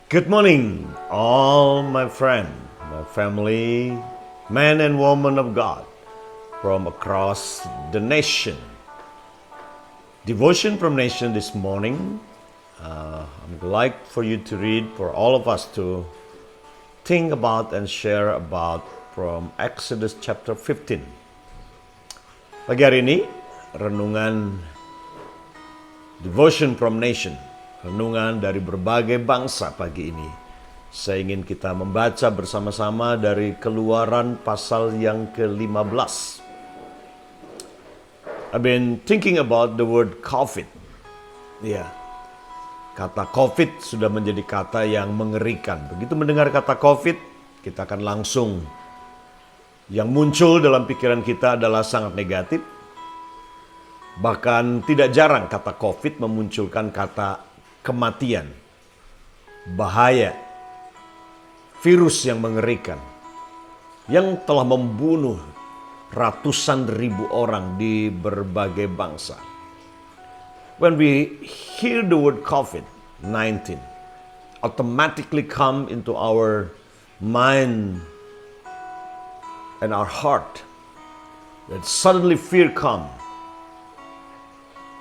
Good morning, all my friend, my family, men and women of God from across the nation. Devotion from nation this morning. I'd like for you to read, for all of us to think about and share about from Exodus chapter 15. Pagi hari ini, renungan Devotion from Nation. Renungan dari berbagai bangsa pagi ini. Saya ingin kita membaca bersama-sama dari Keluaran pasal yang ke-15. I've been thinking about the word COVID. Ya, kata COVID sudah menjadi kata yang mengerikan. Begitu mendengar kata COVID, kita akan langsung yang muncul dalam pikiran kita adalah sangat negatif. Bahkan tidak jarang kata COVID memunculkan kata kematian, bahaya, virus yang mengerikan, yang telah membunuh ratusan ribu orang di berbagai bangsa. When we hear the word COVID-19, automatically come into our mind and our heart that suddenly fear come.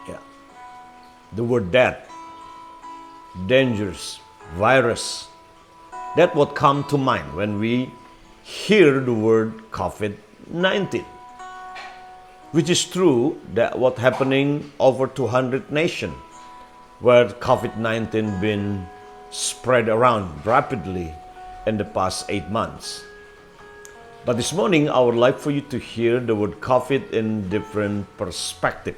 Yeah. The word death, dangers, virus. That what come to mind when we hear the word COVID-19. Which is true that what happening over 200 nations where COVID-19 been spread around rapidly in the past 8 months. But this morning I would like for you to hear the word COVID in different perspective.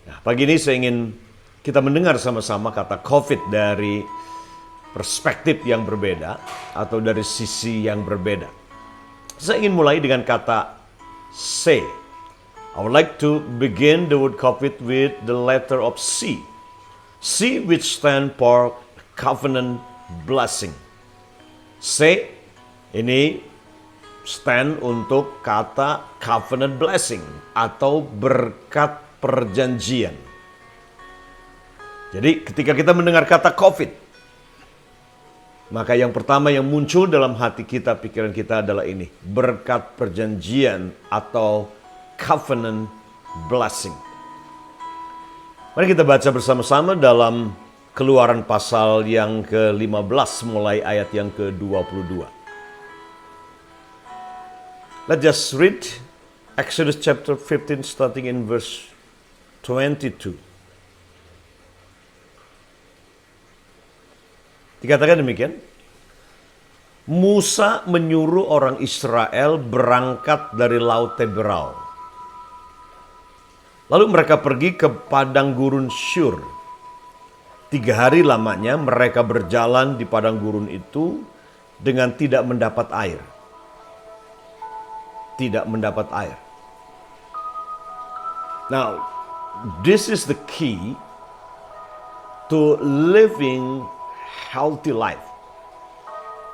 Nah, pagi ini saya ingin kita mendengar sama-sama kata COVID dari perspektif yang berbeda atau dari sisi yang berbeda. Saya ingin mulai dengan kata C. I would like to begin the word COVID with the letter of C. C which stand for covenant blessing. C ini stand untuk kata covenant blessing atau berkat perjanjian. Jadi ketika kita mendengar kata COVID, maka yang pertama yang muncul dalam hati kita, pikiran kita adalah ini. Berkat perjanjian atau covenant blessing. Mari kita baca bersama-sama dalam Keluaran pasal yang ke-15 mulai ayat yang ke-22. Let's just read Exodus chapter 15 starting in verse 22. Dikatakan demikian, Musa menyuruh orang Israel berangkat dari Laut Teberau. Lalu mereka pergi ke padang gurun Syur. 3 hari lamanya mereka berjalan di padang gurun itu dengan tidak mendapat air. Tidak mendapat air. Now, this is the key to living healthy life.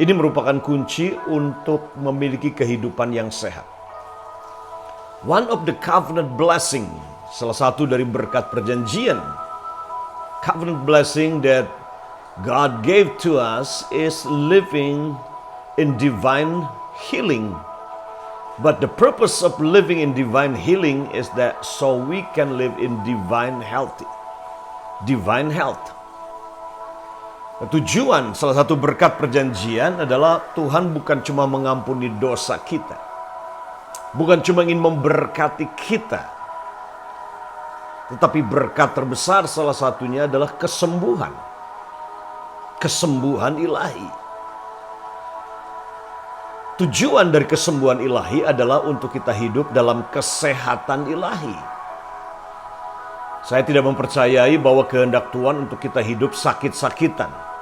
Ini merupakan kunci untuk memiliki kehidupan yang sehat. One of the covenant blessing, salah satu dari berkat perjanjian, covenant blessing that God gave to us is living in divine healing. But the purpose of living in divine healing is that so we can live in divine health. Divine health. Tujuan salah satu berkat perjanjian adalah Tuhan bukan cuma mengampuni dosa kita. Bukan cuma ingin memberkati kita. Tetapi berkat terbesar salah satunya adalah kesembuhan. Kesembuhan ilahi. Tujuan dari kesembuhan ilahi adalah untuk kita hidup dalam kesehatan ilahi. Saya tidak mempercayai bahwa kehendak Tuhan untuk kita hidup sakit-sakitan.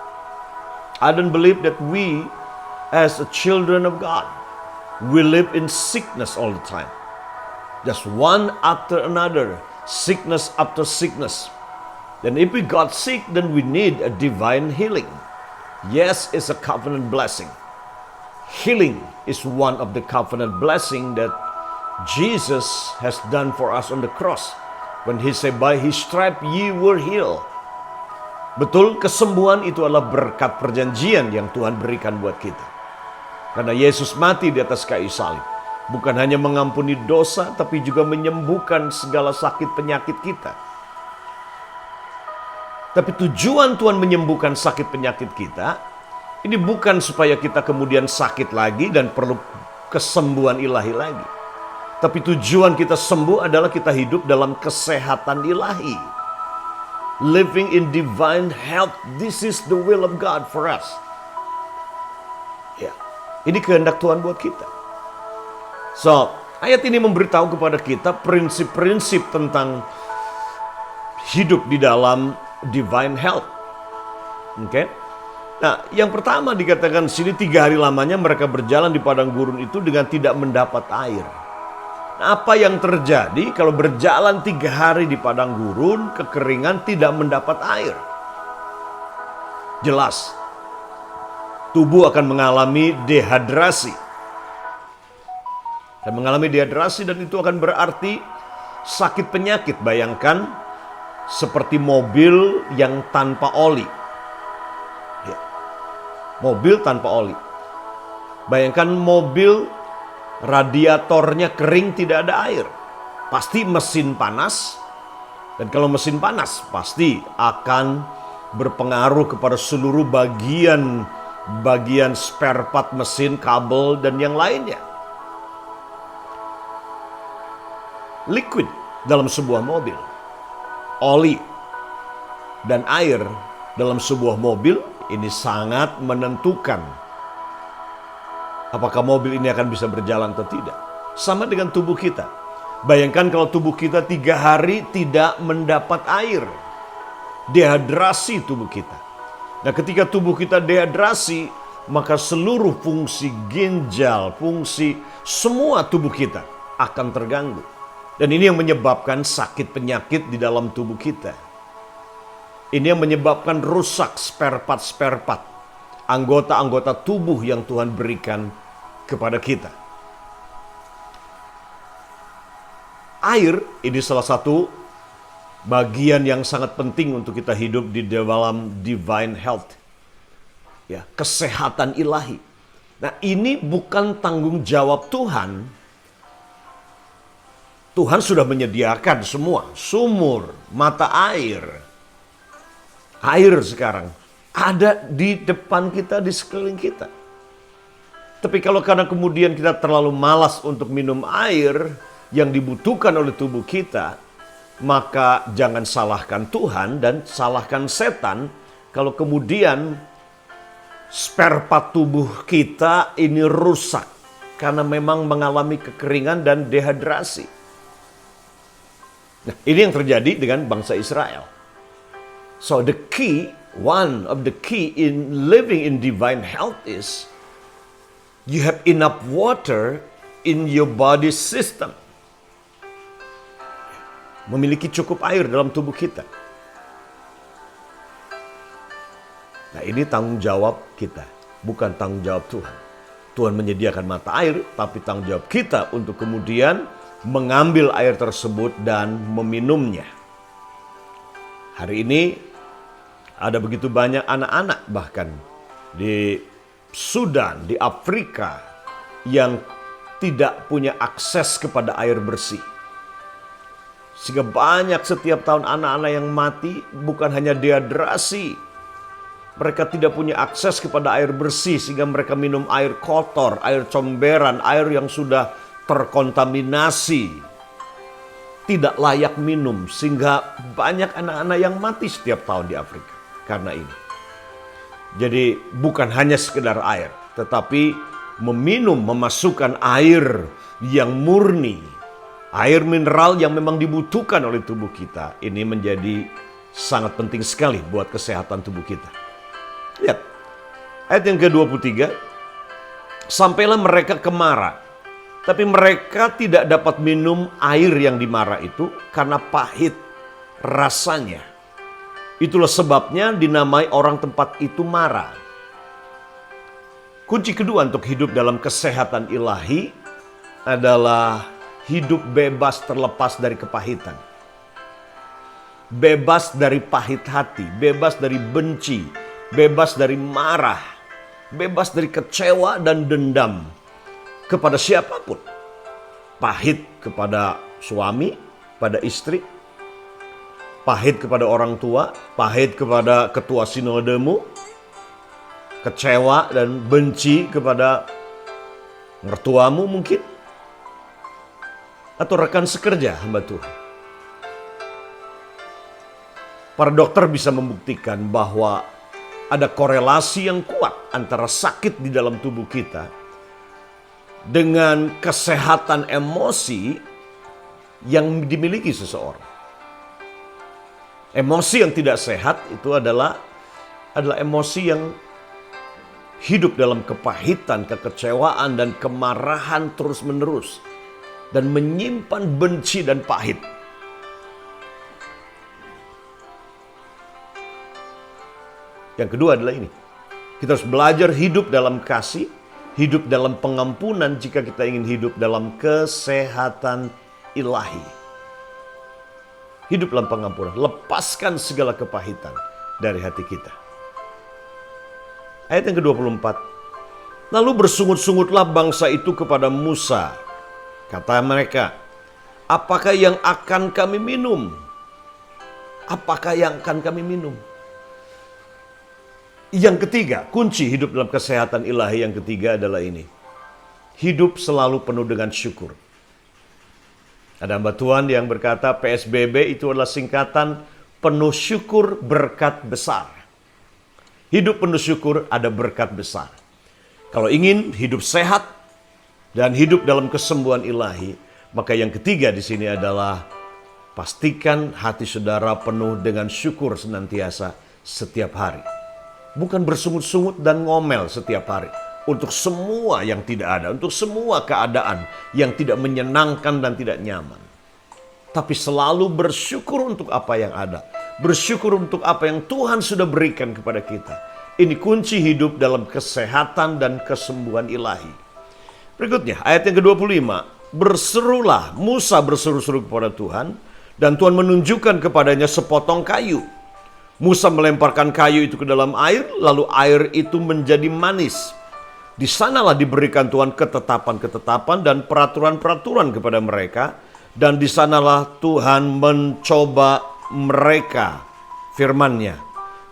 I don't believe that we as a children of God, we live in sickness all the time. Just one after another, sickness after sickness. Then if we got sick, then we need a divine healing. Yes, it's a covenant blessing. Healing is one of the covenant blessing that Jesus has done for us on the cross. When he said, by his stripe ye were healed. Betul, kesembuhan itu adalah berkat perjanjian yang Tuhan berikan buat kita. Karena Yesus mati di atas kayu salib. Bukan hanya mengampuni dosa, tapi juga menyembuhkan segala sakit penyakit kita. Tapi tujuan Tuhan menyembuhkan sakit penyakit kita, ini bukan supaya kita kemudian sakit lagi dan perlu kesembuhan ilahi lagi. Tapi tujuan kita sembuh adalah kita hidup dalam kesehatan ilahi. Living in divine health. This is the will of God for us. Ya, ini kehendak Tuhan buat kita. So, ayat ini memberitahu kepada kita prinsip-prinsip tentang hidup di dalam divine health. Oke? Nah, yang pertama dikatakan di sini 3 hari lamanya mereka berjalan di padang gurun itu dengan tidak mendapat air. Nah, apa yang terjadi kalau berjalan 3 hari di padang gurun, kekeringan, tidak mendapat air? Jelas, tubuh akan mengalami dehidrasi. Dan mengalami dehidrasi dan itu akan berarti sakit penyakit. Bayangkan seperti mobil yang tanpa oli. Ya. Mobil tanpa oli. Bayangkan mobil radiatornya kering, tidak ada air. Pasti mesin panas. Dan kalau mesin panas pasti akan berpengaruh kepada seluruh bagian spare part mesin, kabel, dan yang lainnya. Liquid dalam sebuah mobil, oli dan air dalam sebuah mobil ini sangat menentukan apakah mobil ini akan bisa berjalan atau tidak. Sama dengan tubuh kita. Bayangkan kalau tubuh kita 3 hari tidak mendapat air. Dehidrasi tubuh kita. Nah, ketika tubuh kita dehidrasi, maka seluruh fungsi ginjal, fungsi semua tubuh kita akan terganggu. Dan ini yang menyebabkan sakit penyakit di dalam tubuh kita. Ini yang menyebabkan rusak spare part, anggota-anggota tubuh yang Tuhan berikan kepada kita. Air ini salah satu bagian yang sangat penting untuk kita hidup di dalam divine health. Ya, kesehatan ilahi. Nah, ini bukan tanggung jawab Tuhan. Tuhan sudah menyediakan semua, sumur, mata air. Air sekarang ada di depan kita, di sekeliling kita. Tapi kalau karena kemudian kita terlalu malas untuk minum air yang dibutuhkan oleh tubuh kita, maka jangan salahkan Tuhan dan salahkan setan kalau kemudian spare part tubuh kita ini rusak karena memang mengalami kekeringan dan dehidrasi. Nah, ini yang terjadi dengan bangsa Israel. So one of the key in living in divine health is you have enough water in your body system. Memiliki cukup air dalam tubuh kita. Nah, ini tanggung jawab kita, bukan tanggung jawab Tuhan. Tuhan menyediakan mata air, tapi tanggung jawab kita untuk kemudian mengambil air tersebut dan meminumnya. Hari ini ada begitu banyak anak-anak bahkan di Sudan, di Afrika yang tidak punya akses kepada air bersih. Sehingga banyak setiap tahun anak-anak yang mati bukan hanya dehidrasi. Mereka tidak punya akses kepada air bersih sehingga mereka minum air kotor, air comberan, air yang sudah terkontaminasi, tidak layak minum, sehingga banyak anak-anak yang mati setiap tahun di Afrika karena ini. Jadi bukan hanya sekedar air, tetapi memasukkan air yang murni, air mineral yang memang dibutuhkan oleh tubuh kita, ini menjadi sangat penting sekali buat kesehatan tubuh kita. Lihat, ayat yang ke-23, sampailah mereka ke Mara. Tapi mereka tidak dapat minum air yang di Mara itu karena pahit rasanya. Itulah sebabnya dinamai orang tempat itu Mara. Kunci kedua untuk hidup dalam kesehatan ilahi adalah hidup bebas terlepas dari kepahitan. bebas dari pahit hati, bebas dari benci, bebas dari marah, bebas dari kecewa dan dendam kepada siapapun. Pahit kepada suami, pada istri, pahit kepada orang tua, pahit kepada ketua sinodemu, kecewa dan benci kepada mertuamu mungkin, atau rekan sekerja hamba Tuhan. Para dokter bisa membuktikan bahwa ada korelasi yang kuat antara sakit di dalam tubuh kita dengan kesehatan emosi yang dimiliki seseorang. Emosi yang tidak sehat itu adalah emosi yang hidup dalam kepahitan, kekecewaan, dan kemarahan terus-menerus, dan menyimpan benci dan pahit. Yang kedua adalah ini. Kita harus belajar hidup dalam kasih, hidup dalam pengampunan jika kita ingin hidup dalam kesehatan ilahi. Hidup dalam pengampunan. Lepaskan segala kepahitan dari hati kita. Ayat yang ke-24. Lalu bersungut-sungutlah bangsa itu kepada Musa. Kata mereka, apakah yang akan kami minum? Apakah yang akan kami minum? Yang ketiga, kunci hidup dalam kesehatan ilahi yang ketiga adalah ini. Hidup selalu penuh dengan syukur. Ada hamba Tuhan yang berkata PSBB itu adalah singkatan penuh syukur berkat besar. Hidup penuh syukur ada berkat besar. Kalau ingin hidup sehat dan hidup dalam kesembuhan ilahi, maka yang ketiga di sini adalah pastikan hati saudara penuh dengan syukur senantiasa setiap hari. Bukan bersungut-sungut dan ngomel setiap hari. Untuk semua yang tidak ada, untuk semua keadaan yang tidak menyenangkan dan tidak nyaman. Tapi selalu bersyukur untuk apa yang ada. Bersyukur untuk apa yang Tuhan sudah berikan kepada kita. Ini kunci hidup dalam kesehatan dan kesembuhan ilahi. Berikutnya, ayat yang ke-25. Berserulah, Musa berseru-seru kepada Tuhan. Dan Tuhan menunjukkan kepadanya sepotong kayu. Musa melemparkan kayu itu ke dalam air, lalu air itu menjadi manis. Di sanalah diberikan Tuhan ketetapan-ketetapan dan peraturan-peraturan kepada mereka. Dan di sanalah Tuhan mencoba mereka, firman-Nya.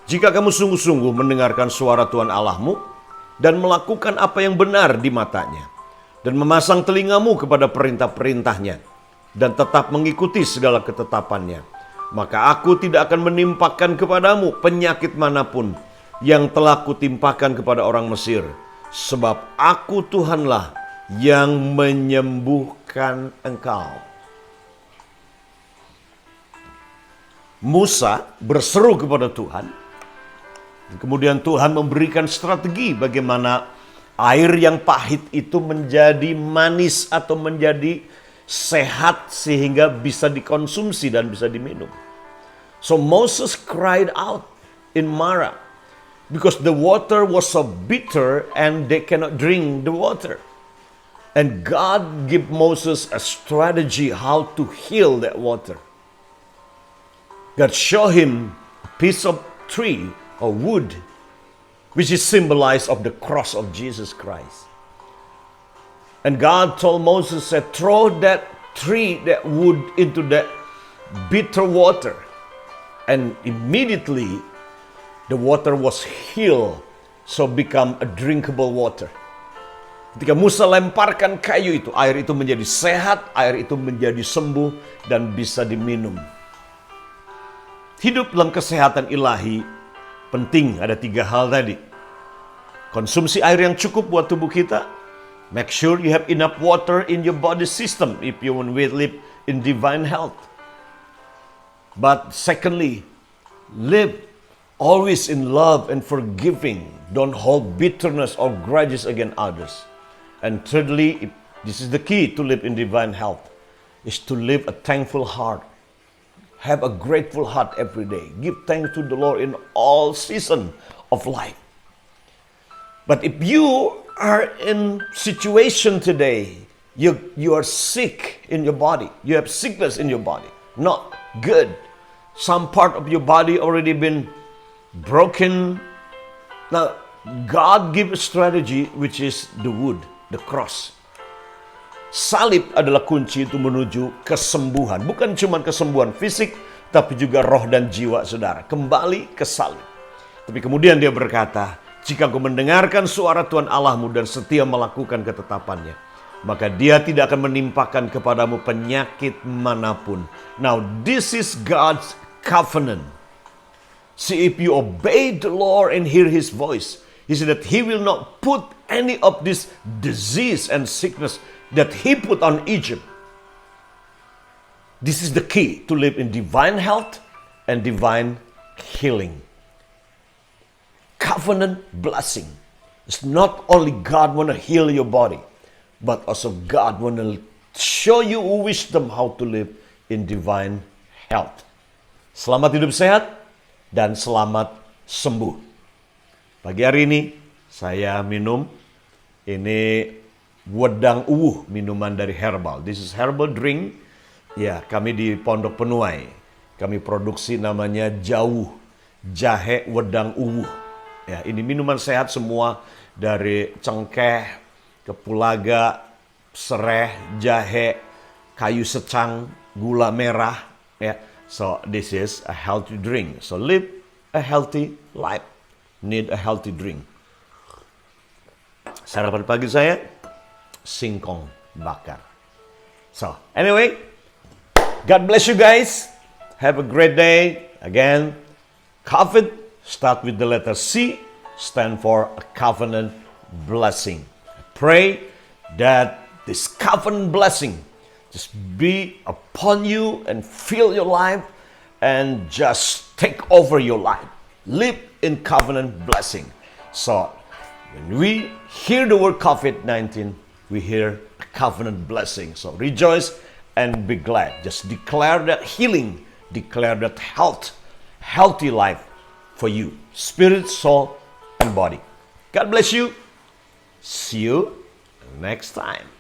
Jika kamu sungguh-sungguh mendengarkan suara Tuhan Allahmu dan melakukan apa yang benar di matanya, dan memasang telingamu kepada perintah-perintahnya, dan tetap mengikuti segala ketetapannya, maka aku tidak akan menimpakan kepadamu penyakit manapun yang telah kutimpakan kepada orang Mesir. Sebab aku Tuhanlah yang menyembuhkan engkau. Musa berseru kepada Tuhan. Kemudian Tuhan memberikan strategi bagaimana air yang pahit itu menjadi manis atau menjadi sehat sehingga bisa dikonsumsi dan bisa diminum. So Moses cried out in Marah because the water was so bitter and they cannot drink the water. And God gave Moses a strategy how to heal that water. God showed him a piece of tree or wood, which is symbolized of the cross of Jesus Christ. And God told Moses, said, throw that tree, that wood into that bitter water. And immediately the water was healed, so become a drinkable water. Ketika Musa lemparkan kayu itu, air itu menjadi sehat, air itu menjadi sembuh dan bisa diminum. Hidup dalam kesehatan ilahi penting, ada 3 hal tadi. Konsumsi air yang cukup buat tubuh kita. Make sure you have enough water in your body system if you want to live in divine health. But secondly, live always in love and forgiving. Don't hold bitterness or grudges against others. And thirdly, this is the key to live in divine health, is to live a thankful heart. Have a grateful heart every day. Give thanks to the Lord in all season of life. But if you are in situation today, you are sick in your body. You have sickness in your body. Not good. some part of your body already been broken. Now, God give a strategy which is the wood, the cross. Salib adalah kunci untuk menuju kesembuhan. Bukan cuma kesembuhan fisik, tapi juga roh dan jiwa saudara. Kembali ke salib. Tapi kemudian dia berkata, jika kau mendengarkan suara Tuhan Allahmu dan setia melakukan ketetapannya, maka dia tidak akan menimpakan kepadamu penyakit manapun. Now, this is God's covenant. See, if you obey the Lord and hear His voice, He said that He will not put any of this disease and sickness that He put on Egypt. This is the key to live in divine health and divine healing. Covenant blessing. It's not only God want to heal your body, but also God want to show you wisdom how to live in divine health. Selamat hidup sehat dan selamat sembuh. Pagi hari ini saya minum ini wedang uwuh, minuman dari herbal. This is herbal drink. Ya, kami di Pondok Penuai. Kami produksi namanya Jauh Jahe Wedang Uwuh. Ya, ini minuman sehat semua dari cengkeh, kapulaga, sereh, jahe, kayu secang, gula merah. Ya, so this is a healthy drink. So live a healthy life. Need a healthy drink. Sarapan pagi saya singkong bakar. So anyway, God bless you guys. Have a great day. Again, COVID. Start with the letter C, stand for a covenant blessing. I pray that this covenant blessing just be upon you and fill your life and just take over your life. Live in covenant blessing. So, when we hear the word COVID-19, we hear a covenant blessing. So, rejoice and be glad. Just declare that healing, declare that health, healthy life for you, spirit, soul, and body. God bless you. See you next time.